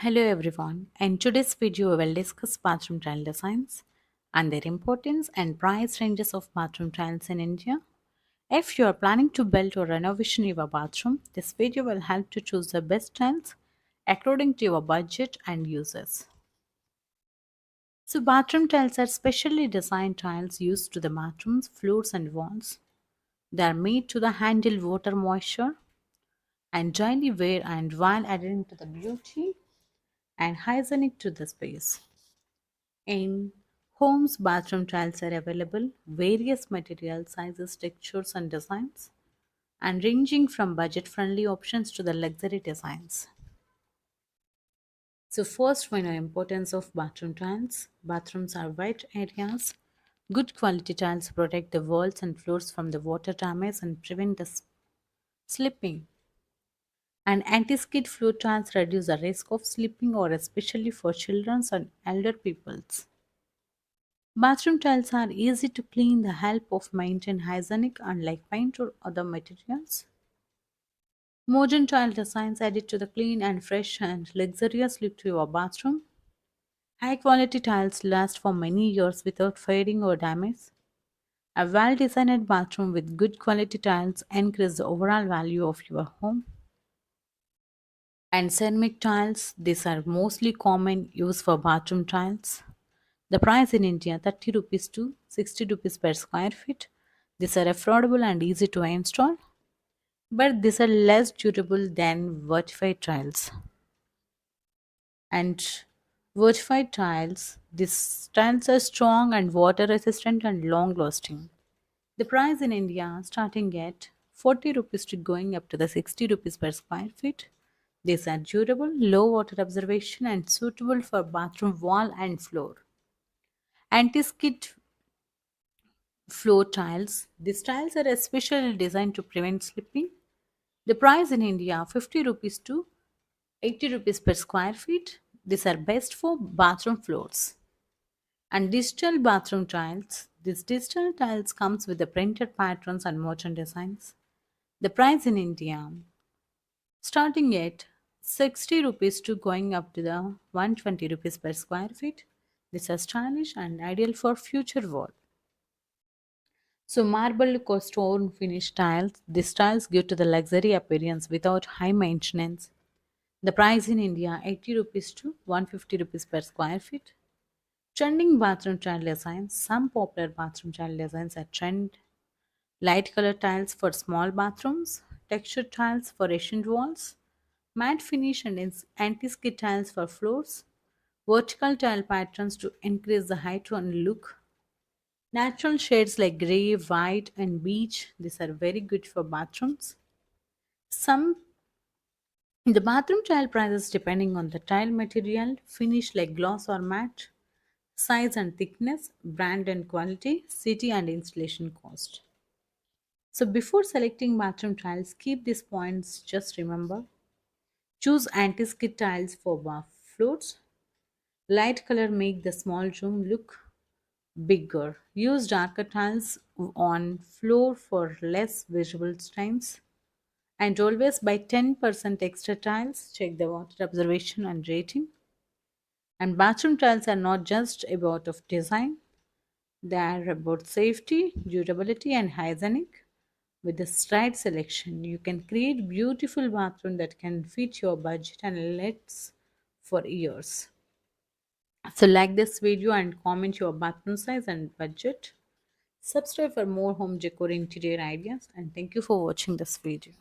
Hello everyone. In today's video, we will discuss bathroom tile designs and their importance and price ranges of bathroom tiles in India. If you are planning to build or renovation your bathroom, this video will help to choose the best tiles according to your budget and uses. So bathroom tiles are specially designed tiles used to the bathrooms, floors and walls. They are made to the handle water moisture and daily wear and while adding to the beauty and hygienic to the space. In homes, bathroom tiles are available, various materials, sizes, textures, and designs, and ranging from budget friendly options to the luxury designs. So, first, we know importance of bathroom tiles. Bathrooms are wet areas. Good quality tiles protect the walls and floors from the water damage and prevent the slipping. And anti-skid floor tiles reduce the risk of slipping or especially for children and elder peoples. Bathroom tiles are easy to clean the help of maintain hygienic unlike paint or other materials. Modern tile designs added to the clean and fresh and luxurious look to your bathroom. High quality tiles last for many years without fading or damage. A well designed bathroom with good quality tiles increase the overall value of your home. And ceramic tiles, these are mostly common use for bathroom tiles. The price in India 30 rupees to 60 rupees per square feet. These are affordable and easy to install, but these are less durable than vertified tiles. And vertified tiles, these tiles are strong and water resistant and long lasting. The price in India starting at 40 rupees to going up to the 60 rupees per square feet. These are durable, low water absorption and suitable for bathroom wall and floor. Anti-skid floor tiles. These tiles are especially designed to prevent slipping. The price in India 50 rupees to 80 rupees per square feet. These are best for bathroom floors. And digital bathroom tiles. These digital tiles comes with the printed patterns and modern designs. The price in India starting at 60 rupees to going up to the 120 rupees per square feet. These are stylish and ideal for future wall. So marble or stone finish tiles. These tiles give to the luxury appearance without high maintenance. The price in India 80 rupees to 150 rupees per square feet. Trending bathroom tile designs. Some popular bathroom tile designs are trend light color tiles for small bathrooms, textured tiles for ancient walls, matte finish and anti-skid tiles for floors, vertical tile patterns to increase the height and look. Natural shades like grey, white, and beige, these are very good for bathrooms. Some the bathroom tile prices depending on the tile material, finish like gloss or matte, size and thickness, brand and quality, city and installation cost. So before selecting bathroom tiles, keep these points. Just remember: choose anti-skid tiles for bath floors. Light color make the small room look bigger. Use darker tiles on floor for less visual stains. And always buy 10% extra tiles. Check the water absorption and rating. And bathroom tiles are not just about of design. They are about safety, durability and hygienic. With the right selection, you can create beautiful bathroom that can fit your budget and lasts for years. So like this video and comment your bathroom size and budget. Subscribe for more home decor interior ideas and thank you for watching this video.